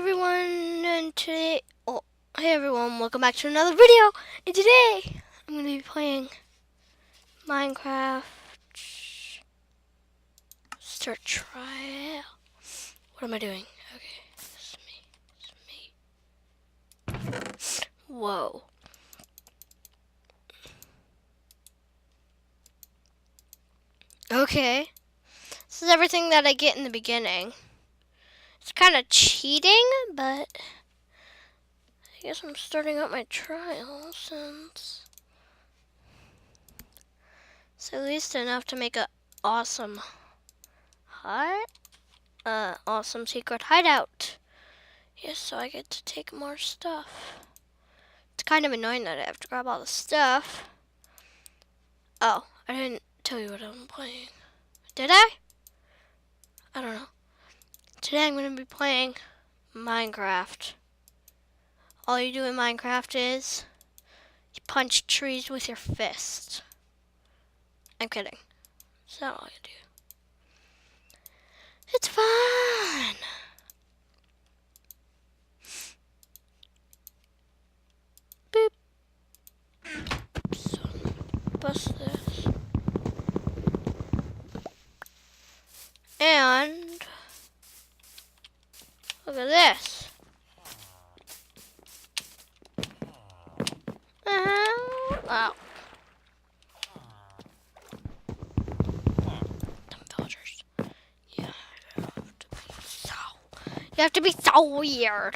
everyone, and today, hey everyone, welcome back to another video. And today, I'm going to be playing Minecraft. Start trial. What am I doing? Okay, it's me. Whoa. Okay, this is everything that I get in the beginning. It's kind of cheating, but I guess I'm starting out my trial since it's at least enough to make an awesome awesome secret hideout. Yes, so I get to take more stuff. It's kind of annoying that I have to grab all the stuff. Oh, I didn't tell you what I'm playing. Did I? I don't know. Today I'm going to be playing Minecraft. All you do in Minecraft is you punch trees with your fist. I'm kidding. It's not all you do. It's fun! Boop. So, bust this. And look at this. Wow. Dumb villagers. Yeah, you have to be so weird.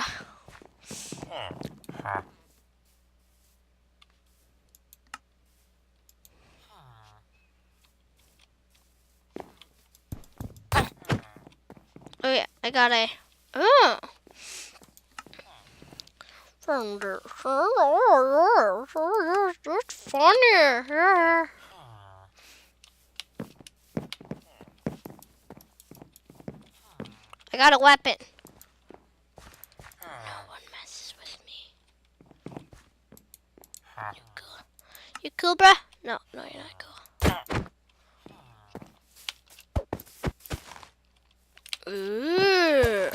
Oh yeah, I got a. Oh. It's funny. I got a weapon. No one messes with me. You cool? You cool, bruh? No, you're not cool. Ooh.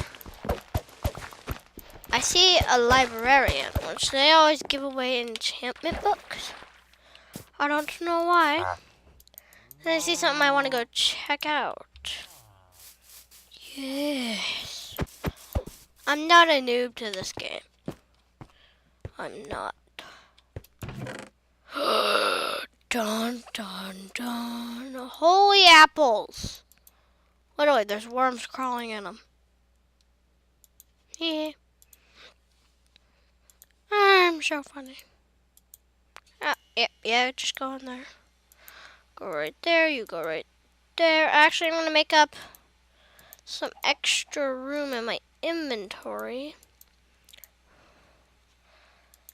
I see a librarian, which they always give away enchantment books. I don't know why. Then I see something I want to go check out. Yes. I'm not a noob to this game. I'm not. Dun, dun, dun. Holy apples. Literally, there's worms crawling in them. Yeah. I'm so funny. Yeah, just go in there. Go right there, you go right there. Actually, I'm going to make up some extra room in my inventory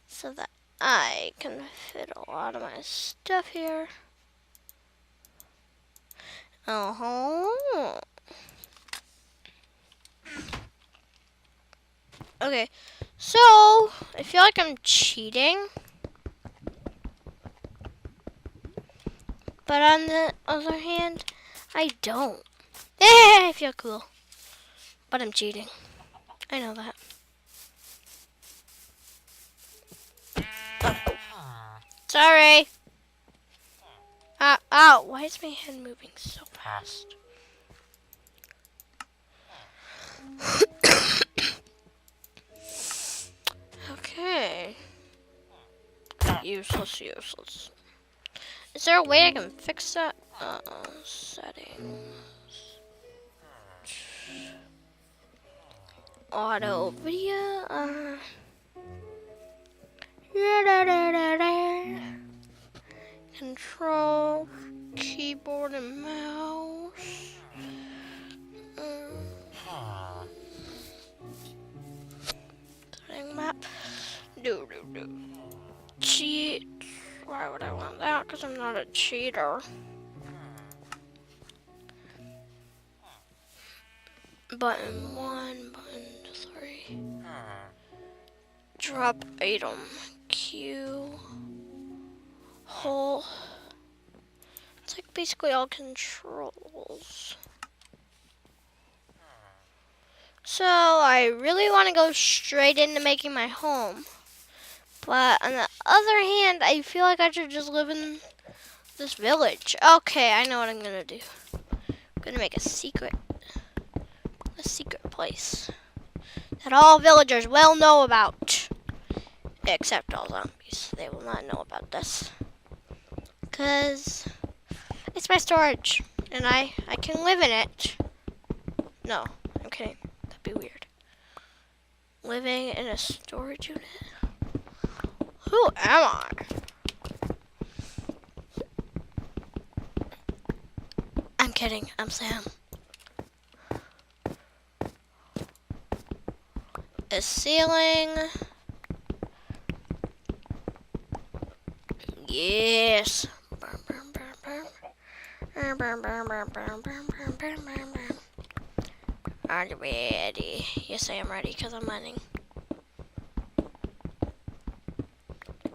so that I can fit a lot of my stuff here. Okay, so I feel like I'm cheating, but on the other hand, I don't. I feel cool, but I'm cheating. I know that. Sorry. Ow, why is my head moving so fast? Okay. Useless. Is there a way I can fix that? Settings. Auto video. Control, keyboard and mouse. Setting map. Do. Cheat. Why would I want that? Because I'm not a cheater. Button 1, button 3. Drop item. Q. Hole. It's like basically all controls. So I really want to go straight into making my home. But on the other hand, I feel like I should just live in this village. Okay, I know what I'm gonna do. I'm gonna make a secret place that all villagers will know about. Except all zombies. They will not know about this. Because it's my storage. And I can live in it. No, I'm kidding. That'd be weird. Living in a storage unit? Who am I? I'm kidding. I'm Sam. A ceiling. Yes. Are you ready? Yes, I am ready because I'm mining.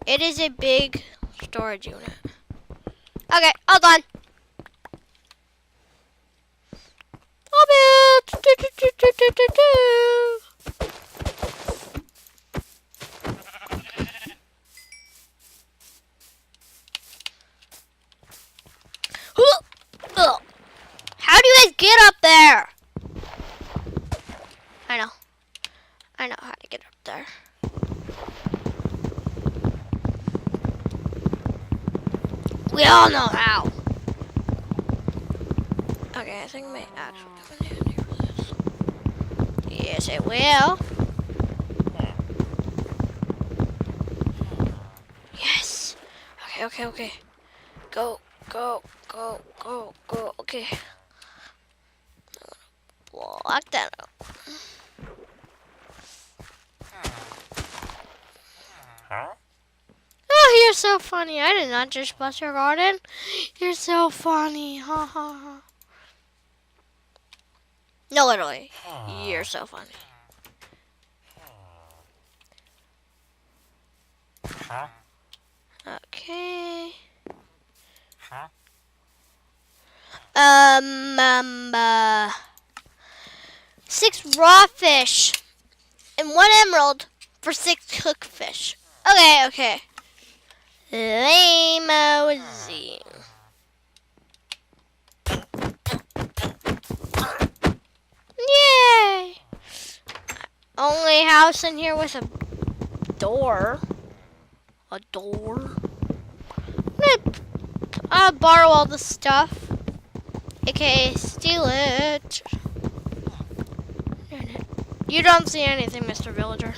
It is a big storage unit. Okay, all done. How do you guys get up there? I know how to get up there. We all know how. Okay, I think my axe will come in handy for this. Yes, it will. Yes. Okay. Go. Okay. Block that out. Oh, you're so funny. I did not just bust your garden. You're so funny. Ha ha ha. No, literally. You're so funny. Okay. 6 raw fish and 1 emerald for 6 cooked fish. Okay. Limousine. Yay! Only house in here with a door. I'll borrow all the stuff. Okay, steal it. You don't see anything, Mr. Villager.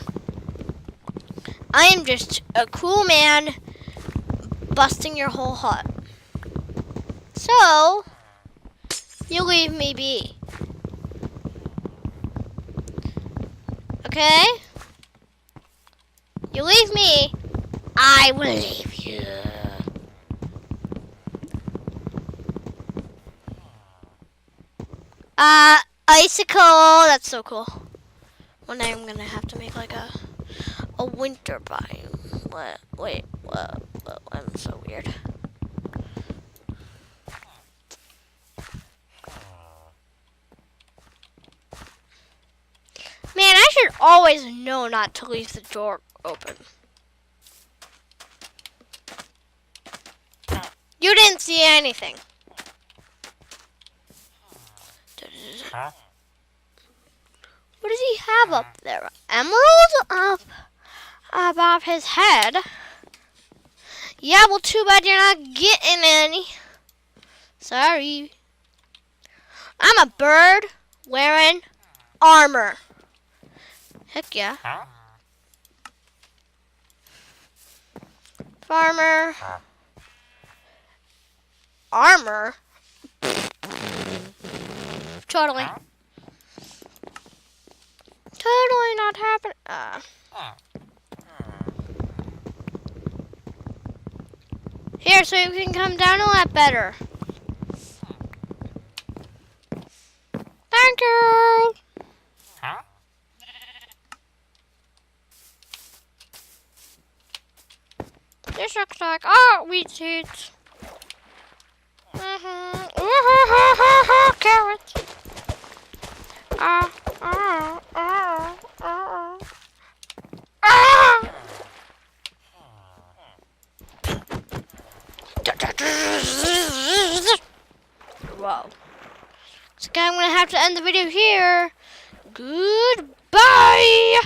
I am just a cool man busting your whole hut. So, you leave me be. Okay? You leave me, I will leave you. Icicle, that's so cool. One day I'm gonna have to make like a winter biome. Wait, I'm so weird. Man, I should always know not to leave the door open. You didn't see anything. What does he have up there? Emeralds up above his head? Yeah, well, too bad you're not getting any. Sorry. I'm a bird wearing armor. Heck yeah. Farmer. Armor? Totally not happening. Here, so you can come down a lot better. Thank you. This looks like wheat seeds. Carrots. Whoa. So I'm gonna have to end the video here. Goodbye.